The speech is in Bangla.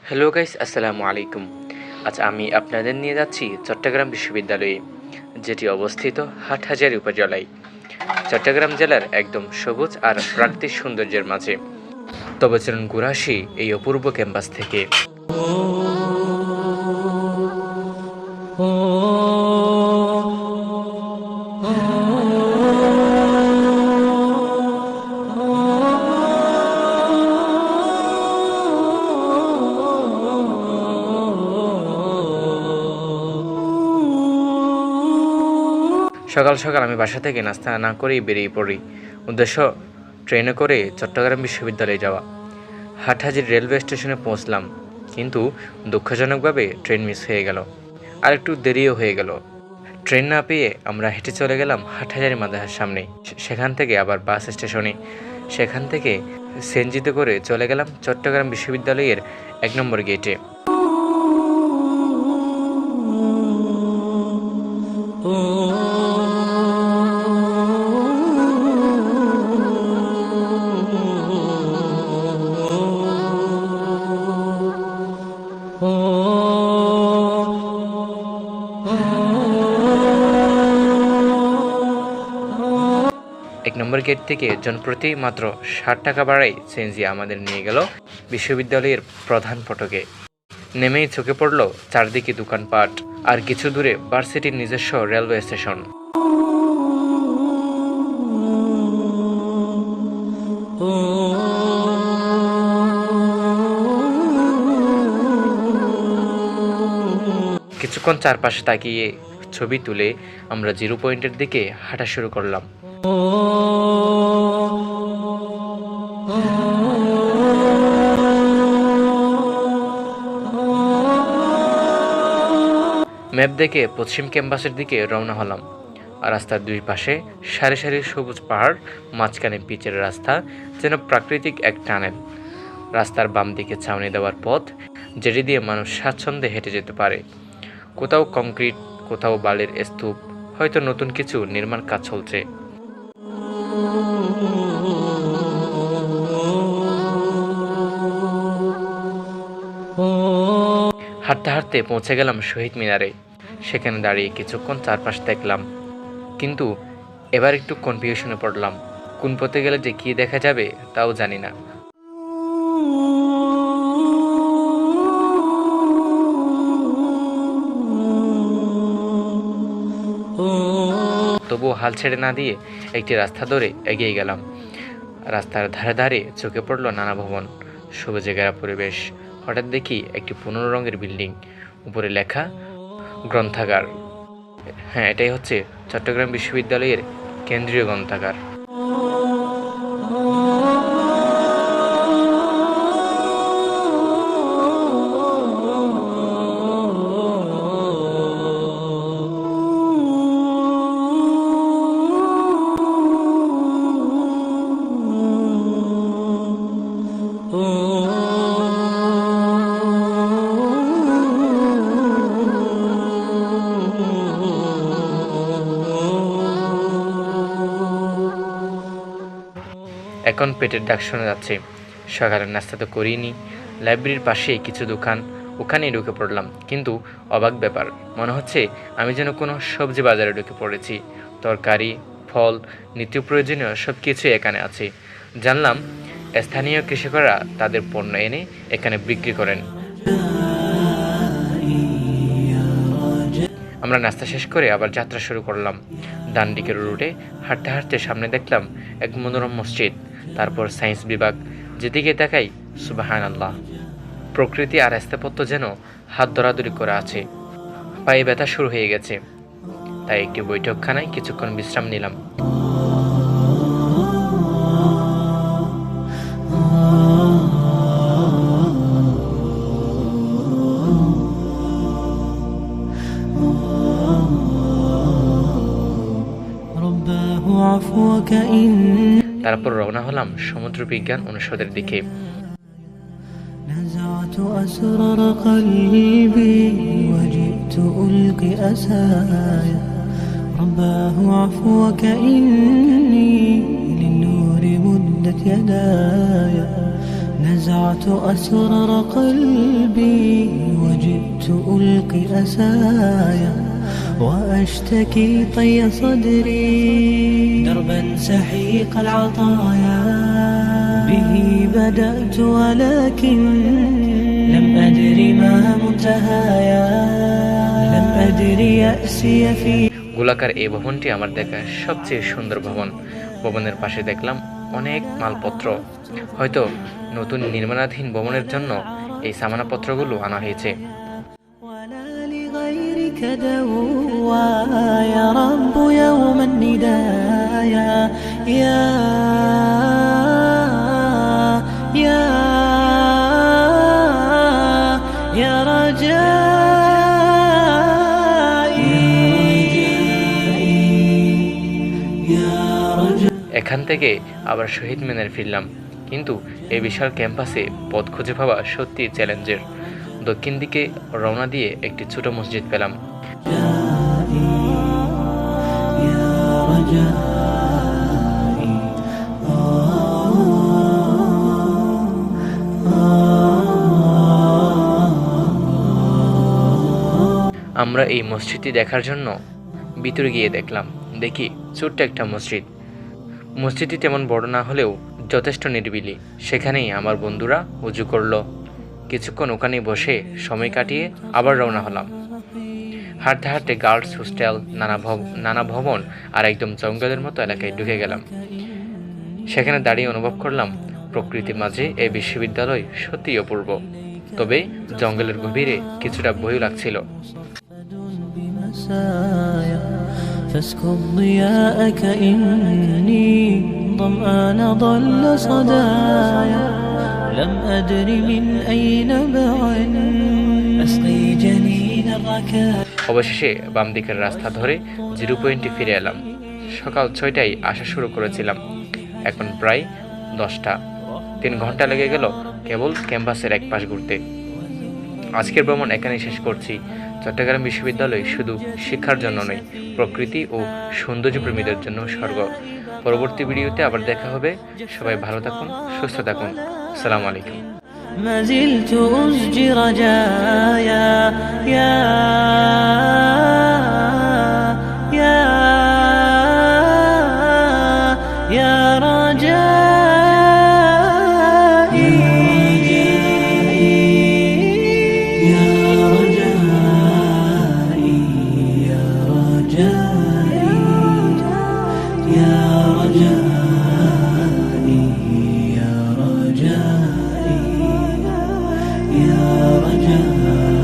হ্যালো গাইস, আসসালামু আলাইকুম। আজ আমি আপনাদের নিয়ে যাচ্ছি চট্টগ্রাম বিশ্ববিদ্যালয়ে, যেটি অবস্থিত হাটহাজারী উপজেলায়। চট্টগ্রাম জেলার একদম সবুজ আর প্রাকৃতিক সৌন্দর্যের মাঝে। তবে চলুন ঘুরে আসি এই অপূর্ব ক্যাম্পাস থেকে। সকাল সকাল আমি বাসা থেকে নাস্তা না করেই বেরিয়ে পড়ি। উদ্দেশ্য ট্রেনে করে চট্টগ্রাম বিশ্ববিদ্যালয়ে যাওয়া। হাটহাজারী রেলওয়ে স্টেশনে পৌঁছলাম, কিন্তু দুঃখজনকভাবে ট্রেন মিস হয়ে গেল, আর একটু দেরিও হয়ে গেল। ট্রেন না পেয়ে আমরা হেঁটে চলে গেলাম হাটহাজারী মাদ্রাসার সামনে। সেখান থেকে আবার বাস স্টেশনে, সেখান থেকে সিএনজিতে করে চলে গেলাম চট্টগ্রাম বিশ্ববিদ্যালয়ের 1 নম্বর গেটে। এক নম্বর গেট থেকে জনপ্রতি মাত্র 60 টাকা ভাড়ায় সিএনজি আমাদের নিয়ে গেল বিশ্ববিদ্যালয়ের প্রধান ফটকে। নেমেই চোখে পড়ল চারদিকে দোকানপাট, আর কিছু দূরে ভার্সিটির নিজস্ব রেলওয়ে স্টেশন। কিছুক্ষণ চারপাশে তাকিয়ে ছবি তুলে আমরা জিরো পয়েন্টের দিকে হাঁটা শুরু করলাম। ম্যাপ দেখে পশ্চিম ক্যাম্পাসের দিকে রওনা হলাম। আর রাস্তার দুই পাশে সারি সারি সবুজ পাহাড়, মাঝখানে পিচের রাস্তা, যেন প্রাকৃতিক এক টানেল। রাস্তার বাম দিকে ছাউনি দেওয়ার পথ, যেটি দিয়ে মানুষ স্বাচ্ছন্দ্যে হেঁটে যেতে পারে। কোথাও কংক্রিট, কোথাও বালির স্তূপ, হয়তো নতুন কিছু নির্মাণ কাজ চলছে। হাঁটতে হাঁটতে পৌঁছে গেলাম শহীদ মিনারে। সেখানে দাঁড়িয়ে কিছুক্ষণ চারপাশ দেখলাম, কিন্তু এবার একটু কনফিউশনে পড়লাম। কোন পথে গেলে যে কী দেখা যাবে তাও জানি না। তবুও হাল ছেড়ে না দিয়ে একটি রাস্তা ধরে এগিয়ে গেলাম। রাস্তার ধারে ধারে চোখে পড়ল নানা ভবন, সবুজে ঘেরা পরিবেশ। হঠাৎ দেখি একটি 15 রঙের বিল্ডিং, উপরে লেখা গ্রন্থাগার। হ্যাঁ, এটাই হচ্ছে চট্টগ্রাম বিশ্ববিদ্যালয়ের কেন্দ্রীয় গ্রন্থাগার। এখন পেটের ডাক শোনা যাচ্ছে। সকালের নাস্তা তো করিনি। লাইব্রেরির পাশেই কিছু দোকান, ওখানেই ঢুকে পড়লাম। কিন্তু অবাক ব্যাপার, মনে হচ্ছে আমি যেন কোনো সবজি বাজারে ঢুকে পড়েছি। তরকারি, ফল, নিত্য প্রয়োজনীয় সব কিছুই এখানে আছে। জানলাম স্থানীয় কৃষকরা তাদের পণ্য এনে এখানে বিক্রি করেন। আমরা নাস্তা শেষ করে আবার যাত্রা শুরু করলাম। ডান দিকের রুটে হাঁটতে হাঁটতে সামনে দেখলাম এক মনোরম মসজিদ, তারপর সায়েন্স বিভাগ। যেদিকে তাকাই সুবহানাল্লাহ, প্রকৃতি আর স্থাপত্য যেন হাত ধরাধরি করে আছে। পায়ে ব্যথা শুরু হয়ে গেছে, তাই একটি বৈঠকখানায় কিছুক্ষণ বিশ্রাম নিলাম। তারপর রওনা হলাম সমুদ্র বিজ্ঞান অনুষদের দিকে। نزعت أسرار قلبي وجئت ألقي أسايا رباه عفوك إني للنور مدت يداي نزعت أسرار قلبي الأسايا وأشتكي طي صدري دربا سحيق العطايا به بدأت ولكن لم أدر ما منتهايا لم أدر يأسي في গোলাকার এই ভবনটি আমার দেখা সবচেয়ে সুন্দর ভবন। ভবনের পাশে দেখলাম অনেক মালপত্র। হয়তো নতুন নির্মাণাধীন ভবনের জন্য এই সামানাপত্রগুলো আনা হয়েছে। ولا لغيرك دوا يا رب يوم الندايا يا يا يا رجائي يا رجائي এখান থেকে আবার শহীদ মিনারে ফিরলাম, কিন্তু এই বিশাল ক্যাম্পাসে পথ খুঁজে পাওয়া সত্যি চ্যালেঞ্জের। দক্ষিণ দিকে রওনা দিয়ে একটি ছোট মসজিদ পেলাম। يا رجائي আমরা এই মসজিদটি দেখার জন্য ভিতরে গিয়ে দেখি ছোট্ট একটা মসজিদ। মসজিদটি তেমন বড় না হলেও যথেষ্ট নিরিবিলি। সেখানেই আমার বন্ধুরা উজু করলো। কিছুক্ষণ ওখানে বসে সময় কাটিয়ে আবার রওনা হলাম। হাঁটতে হাঁটতে গার্লস হোস্টেল, নানা ভবন আর একদম জঙ্গলের মতো এলাকায় ঢুকে গেলাম। সেখানে দাঁড়িয়ে অনুভব করলাম প্রকৃতির মাঝে এই বিশ্ববিদ্যালয় সত্যিই অপূর্ব, তবে জঙ্গলের গভীরে কিছুটা ভয়ও লাগছিল। بمسايا فاسكب ضياءك إني ظمآن ضل صدايا لم أدر من أي نبع أسقي جنين الركايا অবশেষে বাম দিকের রাস্তা ধরে 0 পয়েন্টে ফিরে এলাম। সকাল 6টায় আসা শুরু করেছিলাম, এখন প্রায় 10টা। 3 ঘন্টা লেগে গেল কেবল ক্যাম্পাসের এক পাশ ঘুরতে। আজকের ভ্রমণ এখানেই শেষ করছি। চট্টগ্রাম বিশ্ববিদ্যালয় শুধু শিক্ষার জন্য নয়, প্রকৃতি ও সৌন্দর্য প্রেমীদের জন্য স্বর্গ। পরবর্তী ভিডিওতে আবার দেখা হবে। সবাই ভালো থাকুন, সুস্থ থাকুন। আসসালামু আলাইকুম। ما زلت أزجي رجايا يا يا يا رجائي يا رجائي يا رجائي يا رجائي يا رجائي يا رجائي